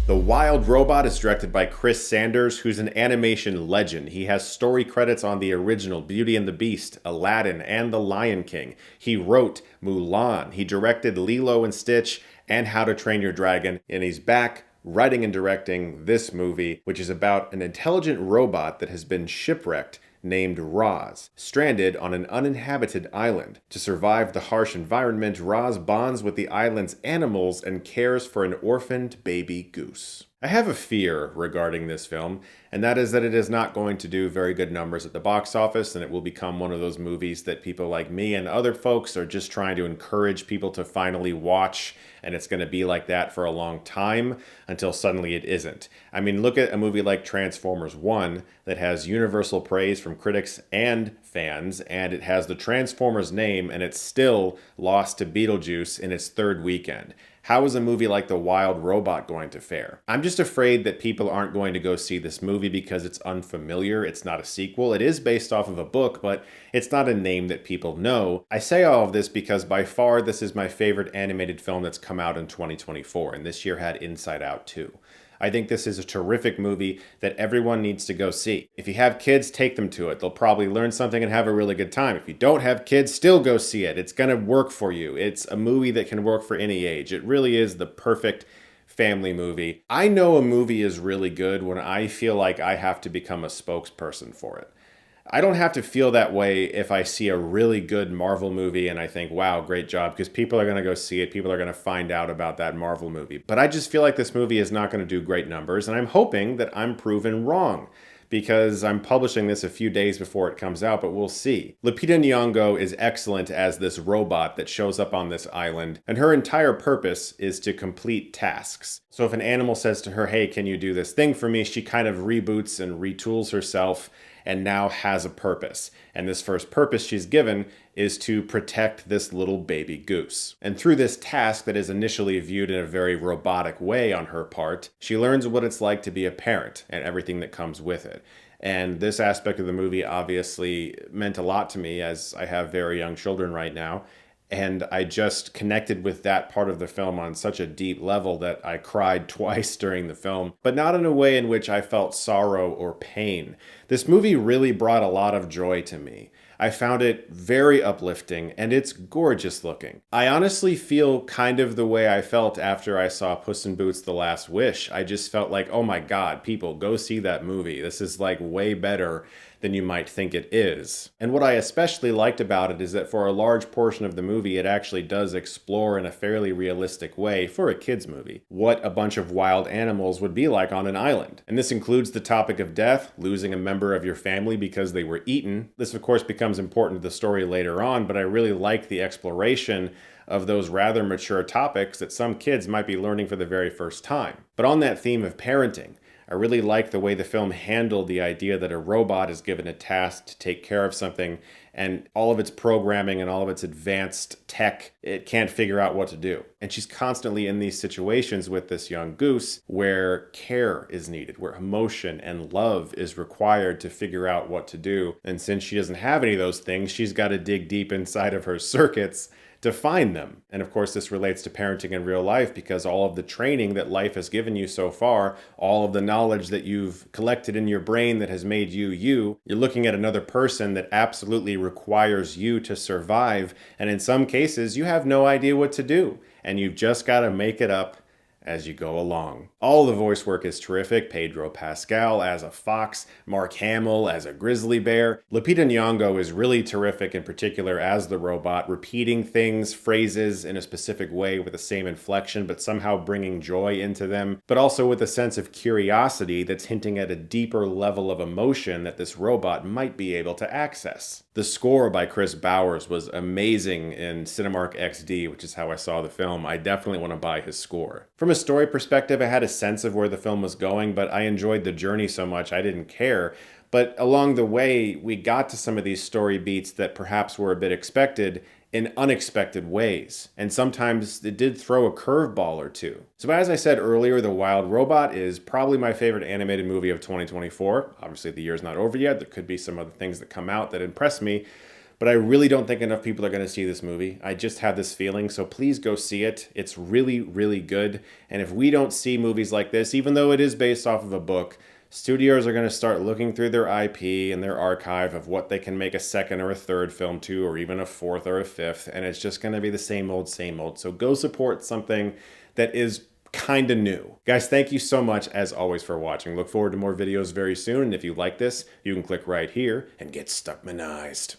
The Wild Robot is directed by Chris Sanders, who's an animation legend. He has story credits on the original Beauty and the Beast, Aladdin, and The Lion King. He wrote Mulan. He directed Lilo and Stitch and How to Train Your Dragon. And he's back writing and directing this movie, which is about an intelligent robot that has been shipwrecked named Roz, stranded on an uninhabited island. To survive the harsh environment, Roz bonds with the island's animals and cares for an orphaned baby goose. I have a fear regarding this film, and that is that it is not going to do very good numbers at the box office, and it will become one of those movies that people like me and other folks are just trying to encourage people to finally watch, and it's going to be like that for a long time until suddenly it isn't. I mean, look at a movie like Transformers 1 that has universal praise from critics and fans, and it has the Transformers name, and it's still lost to Beetlejuice in its third weekend. How is a movie like The Wild Robot going to fare? I'm just afraid that people aren't going to go see this movie because it's unfamiliar. It's not a sequel. It is based off of a book, but it's not a name that people know. I say all of this because by far this is my favorite animated film that's come out in 2024, and this year had Inside Out 2. I think this is a terrific movie that everyone needs to go see. If you have kids, take them to it. They'll probably learn something and have a really good time. If you don't have kids, still go see it. It's going to work for you. It's a movie that can work for any age. It really is the perfect family movie. I know a movie is really good when I feel like I have to become a spokesperson for it. I don't have to feel that way if I see a really good Marvel movie and I think, wow, great job, because people are going to go see it. People are going to find out about that Marvel movie. But I just feel like this movie is not going to do great numbers, and I'm hoping that I'm proven wrong, because I'm publishing this a few days before it comes out, but we'll see. Lupita Nyong'o is excellent as this robot that shows up on this island, and her entire purpose is to complete tasks. So if an animal says to her, hey, can you do this thing for me? She kind of reboots and retools herself and now has a purpose. And this first purpose she's given is to protect this little baby goose. And through this task that is initially viewed in a very robotic way on her part, she learns what it's like to be a parent and everything that comes with it. And this aspect of the movie obviously meant a lot to me, as I have very young children right now. And I just connected with that part of the film on such a deep level that I cried twice during the film, but not in a way in which I felt sorrow or pain. This movie really brought a lot of joy to me. I found it very uplifting, and it's gorgeous looking. I honestly feel kind of the way I felt after I saw Puss in Boots: The Last Wish. I just felt like, oh my God, people, go see that movie. This is like way better than you might think it is. And what I especially liked about it is that for a large portion of the movie, it actually does explore in a fairly realistic way, for a kid's movie, what a bunch of wild animals would be like on an island. And this includes the topic of death, losing a member of your family because they were eaten. This, of course, becomes important to the story later on, but I really like the exploration of those rather mature topics that some kids might be learning for the very first time. But on that theme of parenting, I really like the way the film handled the idea that a robot is given a task to take care of something, and all of its programming and all of its advanced tech, it can't figure out what to do. And she's constantly in these situations with this young goose where care is needed, where emotion and love is required to figure out what to do. And since she doesn't have any of those things, she's got to dig deep inside of her circuits to find them. And of course, this relates to parenting in real life, because all of the training that life has given you so far, all of the knowledge that you've collected in your brain that has made you, you're looking at another person that absolutely requires you to survive. And in some cases, you have no idea what to do, and you've just got to make it up as you go along. All the voice work is terrific. Pedro Pascal as a fox, Mark Hamill as a grizzly bear. Lupita Nyong'o is really terrific, in particular as the robot, repeating things, phrases in a specific way with the same inflection, but somehow bringing joy into them, but also with a sense of curiosity that's hinting at a deeper level of emotion that this robot might be able to access. The score by Chris Bowers was amazing in Cinemark XD, which is how I saw the film. I definitely want to buy his score. From a story perspective, I had a sense of where the film was going, but I enjoyed the journey so much I didn't care. But along the way, we got to some of these story beats that perhaps were a bit expected in unexpected ways. And sometimes it did throw a curveball or two. So as I said earlier, The Wild Robot is probably my favorite animated movie of 2024. Obviously, the year's not over yet. There could be some other things that come out that impress me. But I really don't think enough people are going to see this movie. I just have this feeling, so please go see it. It's really, really good. And if we don't see movies like this, even though it is based off of a book, studios are going to start looking through their IP and their archive of what they can make a second or a third film to, or even a fourth or a fifth, and it's just going to be the same old, same old. So go support something that is kind of new. Guys, thank you so much, as always, for watching. Look forward to more videos very soon, and if you like this, you can click right here and get Stuckmanized.